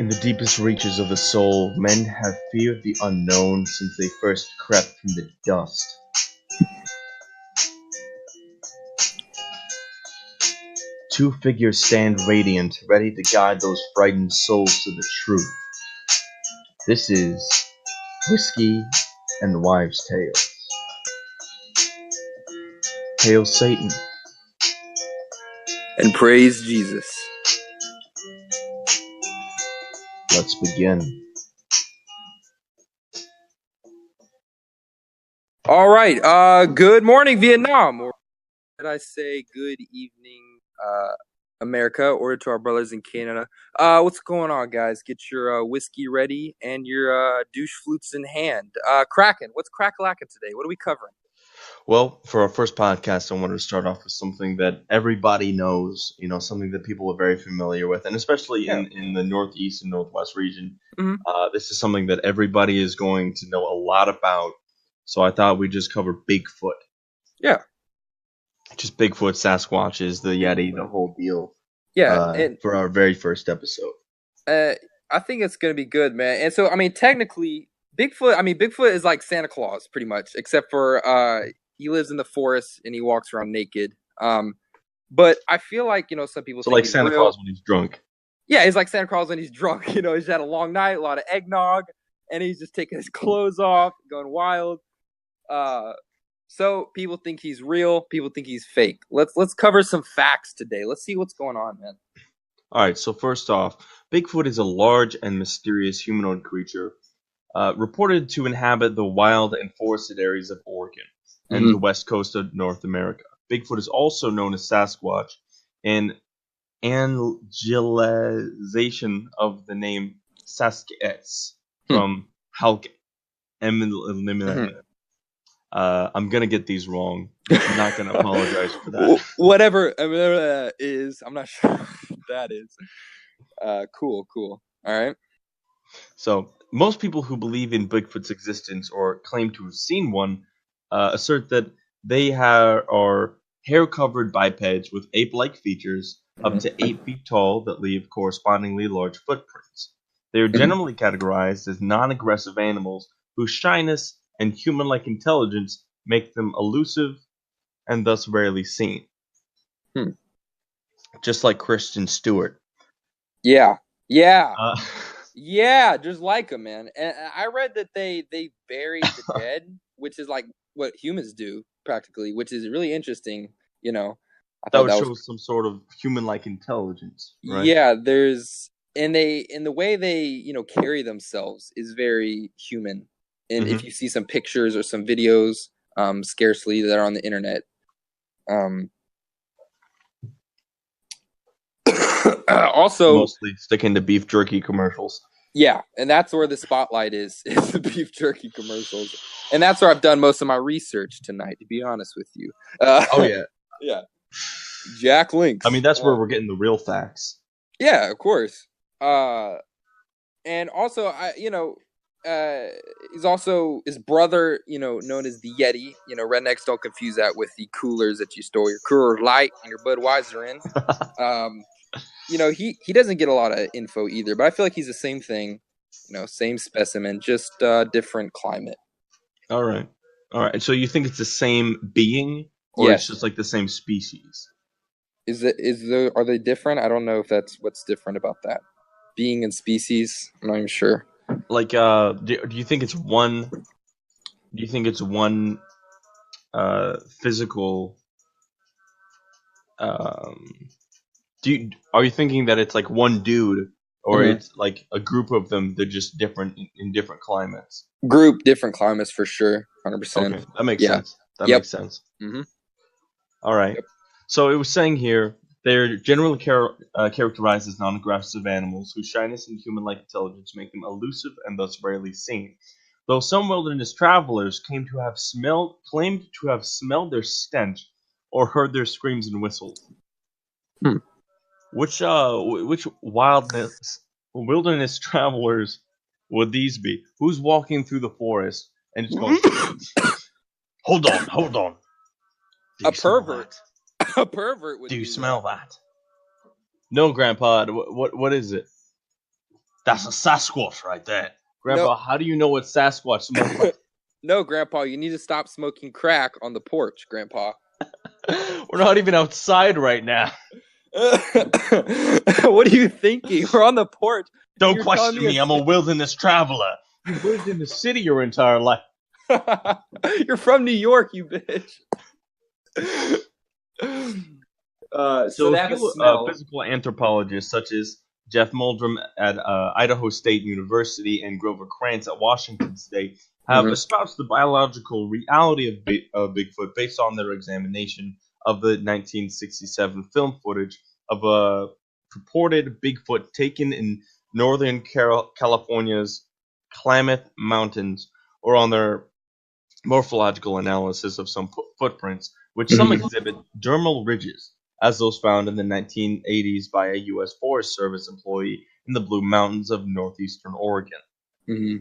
In the deepest reaches of the soul, men have feared the unknown since they first crept from the dust. Two figures stand radiant, ready to guide those frightened souls to the truth. This is Whiskey and Wives' Tales. Hail Satan. And praise Jesus. Let's begin. All right. Good morning, Vietnam. Or did I say good evening, America, or to our brothers in Canada? What's going on, guys? Get your whiskey ready and your douche flutes in hand. Kraken, what's crack-a-lackin' today? What are we covering? Well, for our first podcast, I wanted to start off with something that everybody knows, something that people are very familiar with, and especially in the Northeast and Northwest region. Mm-hmm. This is something that everybody is going to know a lot about, so I thought we'd just cover Bigfoot. Yeah. Just Bigfoot, Sasquatches, the Yeti, the whole deal. Yeah. For our very first episode. I think it's going to be good, man. And so, technically, Bigfoot is like Santa Claus, pretty much, except for he lives in the forest and he walks around naked. But I feel like, some people so think like Santa Claus when he's drunk. Yeah, he's like Santa Claus when he's drunk. He's had a long night, a lot of eggnog, and he's just taking his clothes off, going wild. So people think he's real. People think he's fake. Let's cover some facts today. Let's see what's going on, man. All right. So first off, Bigfoot is a large and mysterious humanoid creature reported to inhabit the wild and forested areas of Oregon and the west coast of North America. Bigfoot is also known as Sasquatch, an anglization of the name Saskets from Halk. I'm gonna get these wrong. I'm not gonna apologize for that. Whatever is, I'm not sure what that is. Cool. All right. So most people who believe in Bigfoot's existence or claim to have seen one assert that they are hair-covered bipeds with ape-like features up to 8 feet tall that leave correspondingly large footprints. They are generally categorized as non-aggressive animals whose shyness and human-like intelligence make them elusive and thus rarely seen. Just like Christian Stewart. Yeah, just like him, man. And I read that they buried the dead, which is like what humans do practically, which is really interesting. I thought that shows some sort of human-like intelligence, right? Yeah, there's the way they carry themselves is very human. And if you see some pictures or some videos, scarcely that are on the internet, also mostly sticking to beef jerky commercials. Yeah, and that's where the spotlight is the beef jerky commercials. And that's where I've done most of my research tonight, to be honest with you. Yeah. Jack Links. That's where we're getting the real facts. Yeah, of course. And also, he's also his brother, known as the Yeti. Rednecks don't confuse that with the coolers that you store your Coors Light and your Budweiser in. He doesn't get a lot of info either, but I feel like he's the same thing, same specimen, just different climate. All right. So you think it's the same being, or it's just like the same species? Are they different? I don't know if that's what's different about that. Being and species, I'm not even sure. Like, do you think it's one? Do you think it's one physical? Are you thinking that it's like one dude, or it's like a group of them? They're just different in different climates. Different climates for sure, 100%. Okay, that makes sense. Makes sense. All right. Yep. So it was saying here they're generally characterized as non-aggressive animals whose shyness and human-like intelligence make them elusive and thus rarely seen. Though some wilderness travelers claimed to have smelled their stench or heard their screams and whistles. Which wilderness travelers would these be? Who's walking through the forest and just going, hold on. A pervert. A pervert would. Do you smell that? No, Grandpa. What is it? That's a Sasquatch right there. No. Grandpa, how do you know what Sasquatch smells like? No, Grandpa, you need to stop smoking crack on the porch, Grandpa. We're not even outside right now. What are you thinking? We're on the porch. Don't question me. I'm a wilderness traveler. You've lived in the city your entire life. You're from New York, you bitch. So they have a smell. Physical anthropologists such as Jeff Muldrum at Idaho State University and Grover Krantz at Washington State have espoused the biological reality of Bigfoot based on their examination of the 1967 film footage of a purported Bigfoot taken in northern California's Klamath Mountains, or on their morphological analysis of some footprints, which some exhibit dermal ridges, as those found in the 1980s by a U.S. Forest Service employee in the Blue Mountains of northeastern Oregon. Mm-hmm.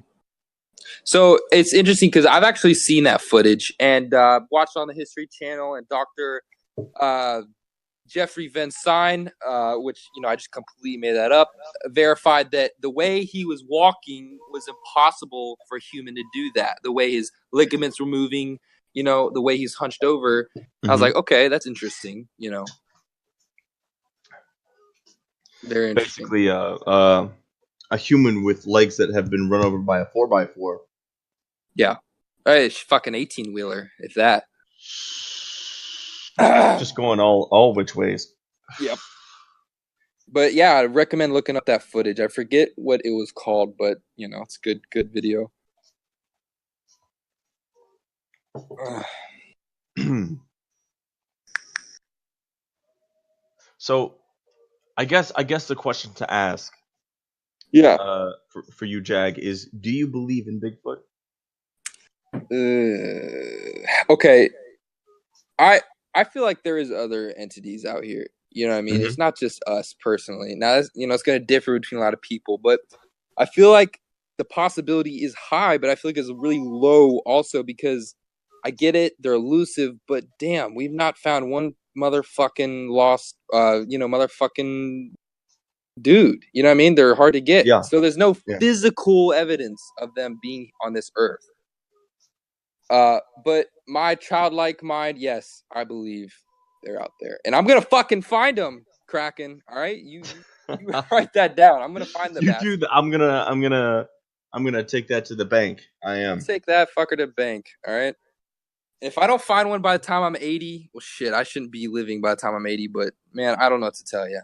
So it's interesting because I've actually seen that footage and watched on the History Channel, and Dr. Jeffrey Van Sine, which, I just completely made that up, verified that the way he was walking was impossible for a human to do that. The way his ligaments were moving, the way he's hunched over. I was like, okay, that's interesting, Very interesting. Basically, a human with legs that have been run over by a 4x4. Yeah. It's fucking 18-wheeler, if that. Just going all which ways. Yep. But yeah, I recommend looking up that footage. I forget what it was called, but it's good video. So, I guess the question to ask, for you, Jag, is: do you believe in Bigfoot? Okay, I feel like there is other entities out here. You know what I mean? It's not just us personally. Now, it's going to differ between a lot of people, but I feel like the possibility is high, but I feel like it's really low also because I get it. They're elusive, but damn, we've not found one motherfucking lost, motherfucking dude. You know what I mean? They're hard to get. Yeah. So there's no physical evidence of them being on this earth. But my childlike mind, yes, I believe they're out there, and I'm gonna fucking find them, Kraken. All right, you write that down. I'm gonna find them. You do that. I'm gonna take that to the bank. I am. Take that fucker to the bank. All right. If I don't find one by the time I'm 80, well, shit, I shouldn't be living by the time I'm 80. But man, I don't know what to tell you.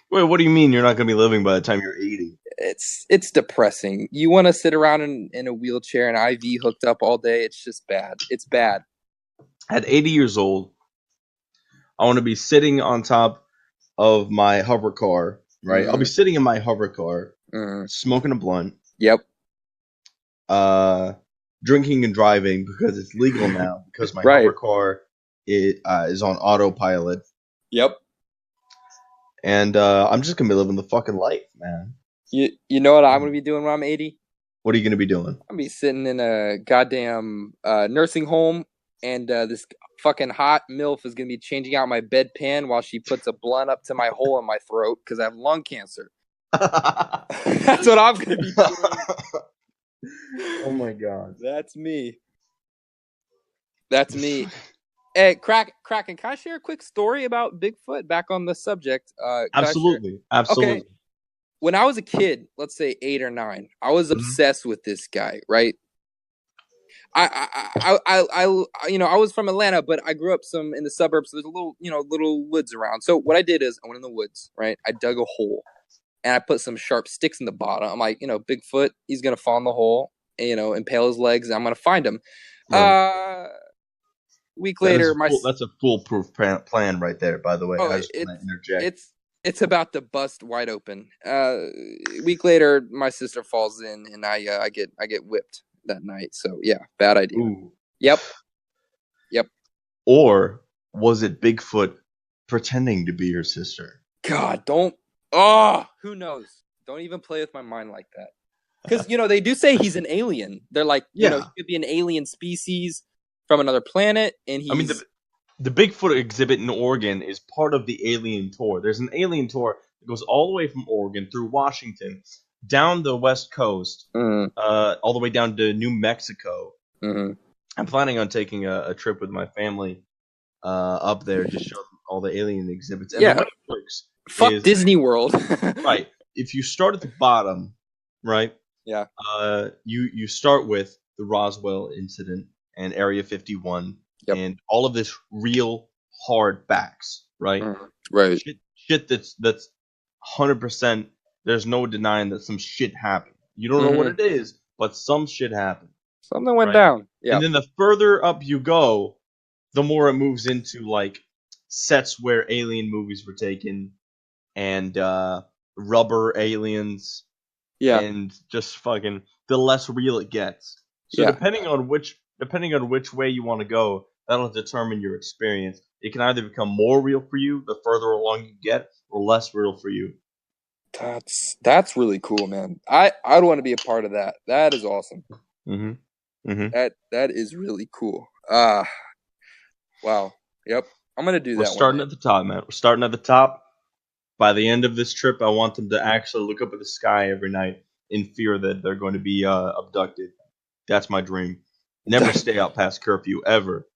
Wait, what do you mean you're not gonna be living by the time you're 80? It's depressing. You want to sit around in a wheelchair and IV hooked up all day? It's just bad. It's bad. At 80 years old, I want to be sitting on top of my hover car, right? I'll be sitting in my hover car, smoking a blunt. Yep. Drinking and driving because it's legal now because my hover car is on autopilot. Yep. And I'm just gonna be living the fucking life, man. You know what I'm gonna be doing when I'm 80? What are you gonna be doing? I'm gonna be sitting in a goddamn nursing home, and this fucking hot MILF is gonna be changing out my bedpan while she puts a blunt up to my hole in my throat because I have lung cancer. That's what I'm gonna be doing. Oh my god. That's me. Hey, Kraken, can I share a quick story about Bigfoot? Back on the subject. Absolutely. Okay. When I was a kid, let's say 8 or 9, I was obsessed with this guy, right? I was from Atlanta, but I grew up in the suburbs. So there's a little woods around. So what I did is I went in the woods, right? I dug a hole and I put some sharp sticks in the bottom. I'm like, Bigfoot, he's going to fall in the hole, and, impale his legs, and I'm going to find him. Right. Week later, that's a foolproof plan right there, by the way. Oh, I just want to interject. It's about to bust wide open. Week later, my sister falls in, and I get whipped that night. So yeah, bad idea. Ooh. Yep. Or was it Bigfoot pretending to be your sister? God, don't. Oh, who knows? Don't even play with my mind like that. Because they do say he's an alien. They're like, he could be an alien species from another planet, and he's. I mean, the Bigfoot exhibit in Oregon is part of the Alien Tour. There's an Alien Tour that goes all the way from Oregon through Washington, down the West Coast, Mm-hmm. all the way down to New Mexico. Mm-hmm. I'm planning on taking a trip with my family up there, just show them all the alien exhibits. And the Yeah. way it works Fuck is Disney World. right. If you start at the bottom, right? Yeah. You start with the Roswell incident and Area 51 Yep. and all of this real hard facts, right? Right. Shit that's 100%. There's no denying that some shit happened. You don't know what it is, but some shit happened. Something went right? down. Yeah. And then the further up you go, the more it moves into like sets where alien movies were taken and rubber aliens. Yeah. And just fucking the less real it gets. So depending on which way you want to go, that'll determine your experience. It can either become more real for you the further along you get, or less real for you. That's really cool, man. I'd want to be a part of that. That is awesome. That is really cool. Wow. Yep. I'm gonna do that. We're starting at the top, man. We're starting at the top. By the end of this trip, I want them to actually look up at the sky every night in fear that they're going to be abducted. That's my dream. Never stay out past curfew, ever.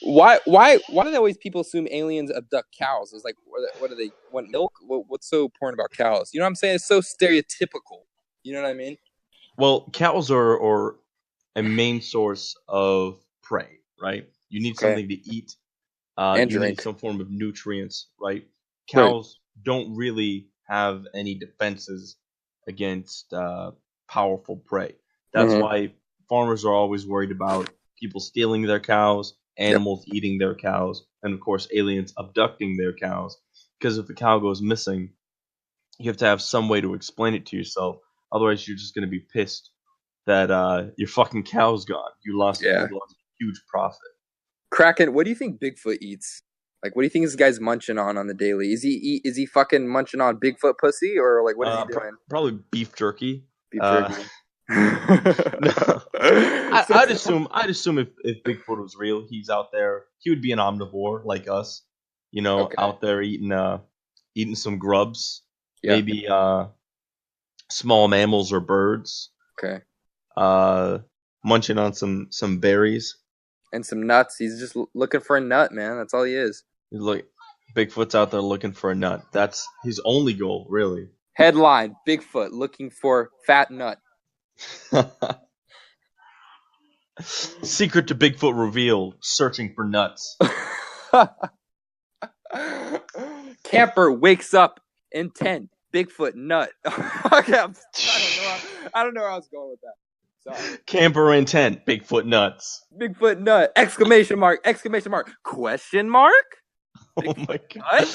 Why do always people assume aliens abduct cows? It's like, what do they want, milk? What's so important about cows? You know what I'm saying? It's so stereotypical. You know what I mean? Well, cows are a main source of prey, right? You need something to eat. And you drink. need some form of nutrients, right? Cows don't really have any defenses against powerful prey. That's why farmers are always worried about people stealing their cows, animals eating their cows, and of course aliens abducting their cows. Because if the cow goes missing, you have to have some way to explain it to yourself. Otherwise, you're just going to be pissed that your fucking cow's gone. You lost a huge profit. Kraken, what do you think Bigfoot eats? Like, what do you think this guy's munching on the daily? Is he fucking munching on Bigfoot pussy, or like what is he doing? Probably beef jerky. Beef jerky. No. I'd assume if Bigfoot was real, he's out there. He would be an omnivore like us, out there eating some grubs, maybe small mammals or birds. Okay. Munching on some berries and some nuts. He's just looking for a nut, man. That's all he is. Look, Bigfoot's out there looking for a nut. That's his only goal, really. Headline: Bigfoot looking for fat nut. Secret to Bigfoot revealed: searching for nuts. Camper wakes up in tent. Bigfoot nut. Okay, I don't know where I was going with that. Sorry. Camper in tent. Bigfoot nuts. Bigfoot nut! Exclamation mark! Exclamation mark! Question mark! Bigfoot my god!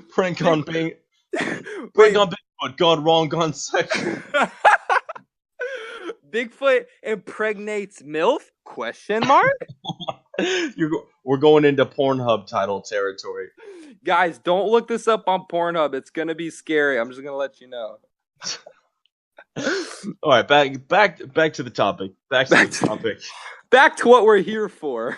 Prank on Bigfoot. Gone wrong, gone second. Bigfoot impregnates MILF? Question mark? We're going into Pornhub title territory. Guys, don't look this up on Pornhub. It's gonna be scary. I'm just gonna let you know. All right, back to the topic. Back to what we're here for.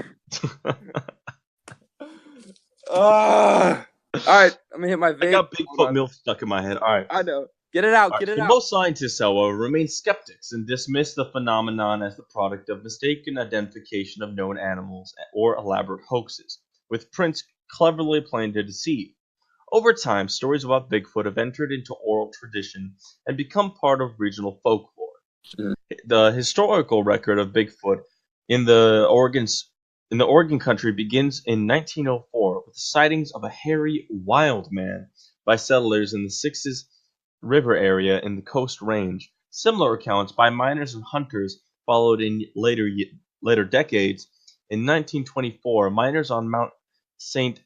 All right, I'm gonna hit my vape. I got Bigfoot MILF stuck in my head. All right, I know. Get it out. Get it out. Most scientists, however, remain skeptics and dismiss the phenomenon as the product of mistaken identification of known animals or elaborate hoaxes, with prints cleverly planned to deceive. Over time, stories about Bigfoot have entered into oral tradition and become part of regional folklore. The historical record of Bigfoot in the Oregon country begins in 1904 with the sightings of a hairy wild man by settlers in the Sixes River area in the Coast Range. Similar accounts by miners and hunters followed in later decades. In 1924, miners on Mount St.